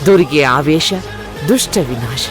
ದುರ್ಗೆ ಆವೇಶ, ದುಷ್ಟ ವಿನಾಶ.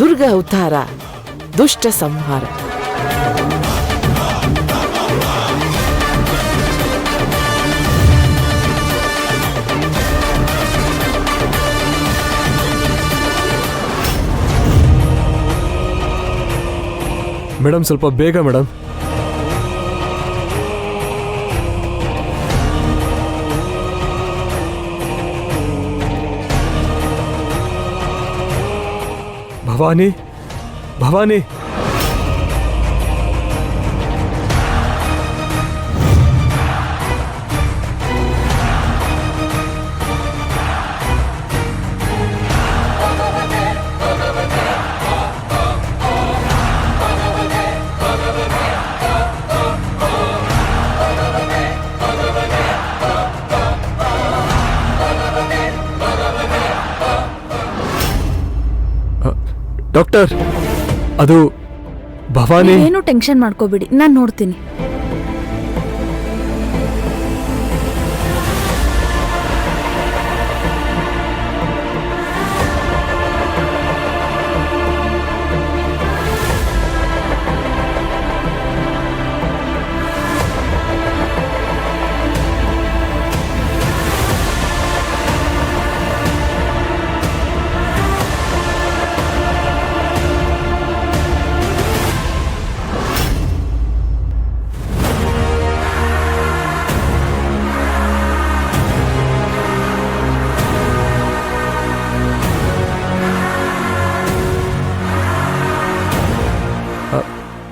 ದುರ್ಗ ಅವತಾರ, ದುಷ್ಟ ಸಂಹಾರ. ಮೇಡಮ್, ಸ್ವಲ್ಪ ಬೇಗ ಮೇಡಮ್. ಭವಾನಿ, ಭವಾನಿ. ಡಾಕ್ಟರ್, ಅದು ಭವಾನಿ. ಏನು ಟೆನ್ಷನ್ ಮಾಡ್ಕೋಬಿಡಿ, ನಾನು ನೋಡ್ತೀನಿ.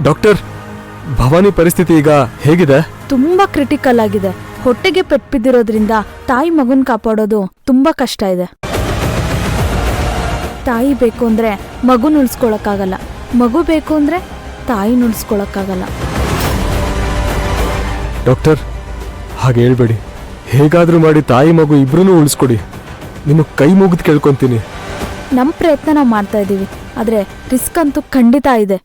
ಡಾಕ್ಟರ್, ಭವಾನಿ ಪರಿಸ್ಥಿತಿ ಈಗ ಹೇಗಿದೆ? ತುಂಬಾ ಕ್ರಿಟಿಕಲ್ ಆಗಿದೆ. ಹೊಟ್ಟೆಗೆ ಪೆಟ್ಟು ಬಿದ್ದಿರೋದ್ರಿಂದ ತಾಯಿ ಮಗುನ್ ಕಾಪಾಡೋದು ತುಂಬಾ ಕಷ್ಟ ಇದೆ. ತಾಯಿ ಬೇಕು ಅಂದ್ರೆ ಮಗುನ ಉಳಿಸ್ಕೊಳಕ್ಕಾಗಲ್ಲ, ಮಗು ಬೇಕು ಅಂದ್ರೆ ತಾಯಿ ಉಳಿಸ್ಕೊಳಕ್ಕಾಗಲ್ಲ. ಡಾಕ್ಟರ್, ಹಾಗೆ ಹೇಳ್ಬೇಡಿ. ಹೇಗಾದ್ರೂ ಮಾಡಿ ತಾಯಿ ಮಗು ಇಬ್ರು ಉಳಿಸ್ಕೊಡಿ. ನಿಮ್ಮ ಕೈ ಮುಗಿದು ಕೇಳ್ಕೊಂತೀನಿ. ನಮ್ಮ ಪ್ರಯತ್ನ ನಾವು ಮಾಡ್ತಾ ಇದ್ದೀವಿ, ಆದ್ರೆ ರಿಸ್ಕ್ ಅಂತೂ ಖಂಡಿತ ಇದೆ.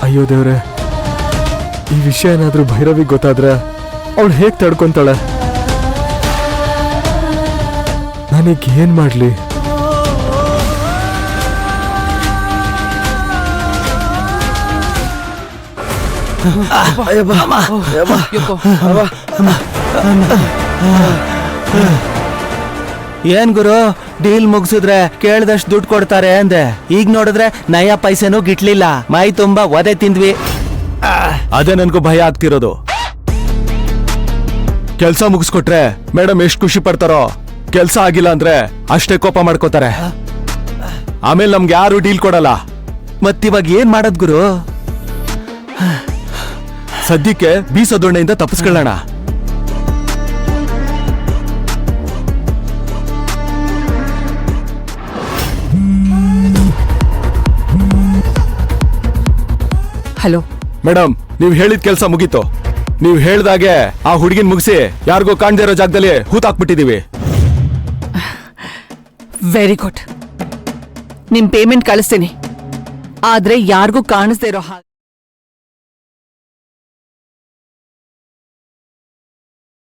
ಅಯ್ಯೋ ದೇವ್ರೆ, ಈ ವಿಷಯ ಏನಾದ್ರೂ ಭೈರವಿಗೆ ಗೊತ್ತಾದ್ರೆ ಅವಳು ಹೇಗ್ ತಡ್ಕೊಂತಾಳೆ? ನಾನೀಗ ಏನ್ ಮಾಡ್ಲಿ? ಏನ್ ಗುರು, ಡೀಲ್ ಮುಗಿಸಿದ್ರೆ ಕೇಳ್ದಷ್ಟು ದುಡ್ಡು ಕೊಡ್ತಾರೆ ಅಂದೆ. ಈಗ ನೋಡಿದ್ರೆ ನಯ ಪೈಸೆನೂ ಗಿಟ್ಲಿಲ್ಲ. ಮೈ ತುಂಬಾ ಒದೆ ತಿಂದ್ವಿ. ಅದೇ ನನ್ಗೂ ಭಯ ಆಗ್ತಿರೋದು. ಕೆಲ್ಸ ಮುಗಿಸ್ಕೊಟ್ರೆ ಮೇಡಮ್ ಎಷ್ಟು ಖುಷಿ ಪಡ್ತಾರೋ, ಕೆಲ್ಸ ಆಗಿಲ್ಲ ಅಂದ್ರೆ ಅಷ್ಟೇ ಕೋಪ ಮಾಡ್ಕೋತಾರೆ. ಆಮೇಲೆ ನಮ್ಗೆ ಯಾರು ಡೀಲ್ ಕೊಡಲ್ಲ. ಮತ್ತಿವಾಗ ಏನ್ ಮಾಡದ್ ಗುರು? ಸದ್ಯಕ್ಕೆ ಬೀಸದೊಣ್ಣೆಯಿಂದ ತಪ್ಪಿಸ್ಕೊಳ್ಳೋಣ. ಹಲೋ ಮೇಡಮ್, ನೀವ್ ಹೇಳಿದ ಕೆಲ್ಸ ಮುಗೀತು. ನೀವ್ ಹೇಳ್ದಾಗೆ ಆ ಹುಡುಗಿನ ಮುಗಿಸಿ ಯಾರಿಗೋ ಕಾಣ್ದೇ ಇರೋ ಜಾಗದಲ್ಲಿ ಹೂತಾಕ್ಬಿಟ್ಟಿದೀವಿ. Very good. ನಿಮ್ ಪೇಮೆಂಟ್ ಕಳಿಸ್ತೀನಿ, ಆದ್ರೆ ಯಾರಿಗೂ ಕಾಣಿಸ್ದೇ ಇರೋ ಹಾಗೆ